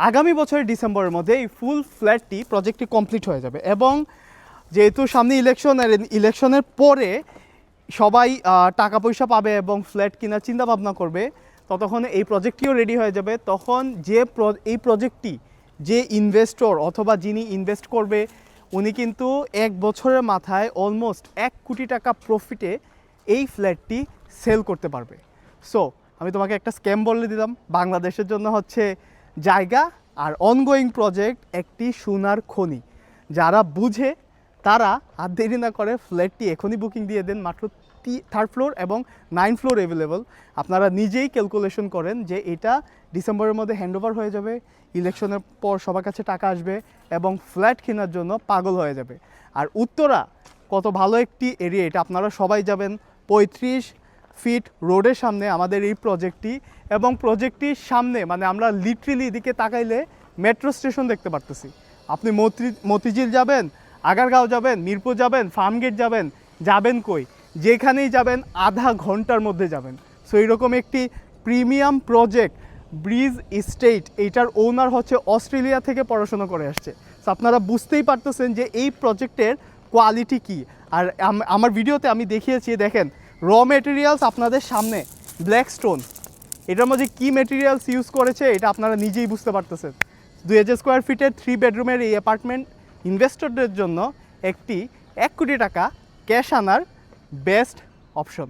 আগামী বছরের ডিসেম্বরের মধ্যে এই ফুল ফ্ল্যাটটি প্রজেক্টটি কমপ্লিট হয়ে যাবে এবং যেহেতু সামনে ইলেকশন আর ইলেকশনের পরে সবাই টাকা পয়সা পাবে এবং ফ্ল্যাট কেনার চিন্তা ভাবনা করবে, ততক্ষণ এই প্রজেক্টটিও রেডি হয়ে যাবে। তখন এই প্রজেক্টটি যে ইনভেস্টর অথবা যিনি ইনভেস্ট করবে উনি কিন্তু 1 বছরের মাথায় অলমোস্ট 1 কোটি টাকা প্রফিটে এই ফ্ল্যাটটি সেল করতে পারবে। সো আমি তোমাকে একটা স্ক্যাম বলে দিলাম, বাংলাদেশের জন্য হচ্ছে জায়গা আর অনগোয়িং প্রজেক্ট একটি সোনার খনি। যারা বুঝে তারা আর দেরি না করে ফ্ল্যাটটি এখনই বুকিং দিয়ে দেন। মাত্র 3rd ফ্লোর এবং 9 ফ্লোর অ্যাভেলেবল। আপনারা নিজেই ক্যালকুলেশন করেন যে এটা ডিসেম্বরের মধ্যে হ্যান্ডওভার হয়ে যাবে, ইলেকশনের পর সবার কাছে টাকা আসবে এবং ফ্ল্যাট কেনার জন্য পাগল হয়ে যাবে। আর উত্তরা কত ভালো একটি এরিয়া, এটা আপনারা সবাই যাবেন। 35 ফিট রোডের সামনে আমাদের এই প্রজেক্টটি, এবং প্রজেক্টটির সামনে মানে আমরা লিটারেলি এদিকে তাকাইলে মেট্রো স্টেশন দেখতে পারতেছি। আপনি মতিঝিল যাবেন, আগারগাঁও যাবেন, মিরপুর যাবেন, ফার্মগেট যাবেন, যাবেন কই, যেখানেই যাবেন আধা ঘন্টার মধ্যে যাবেন। সো এইরকম একটি প্রিমিয়াম প্রজেক্ট ব্রিজ এস্টেট, এইটার ওনার হচ্ছে অস্ট্রেলিয়া থেকে পড়াশোনা করে আসছে। সো আপনারা বুঝতেই পারতেছেন যে এই প্রজেক্টের কোয়ালিটি কী। আর আমার ভিডিওতে আমি দেখিয়েছি, দেখেন র মেটেরিয়ালস আপনাদের সামনে, ব্ল্যাক স্টোন, এটার মধ্যে কী মেটেরিয়ালস ইউজ করেছে এটা আপনারা নিজেই বুঝতে পারতেছেন। 2000 স্কোয়ার ফিটের 3 বেডরুমের এই অ্যাপার্টমেন্ট ইনভেস্টরদের জন্য একটি 1 কোটি টাকা ক্যাশ আনার বেস্ট অপশন।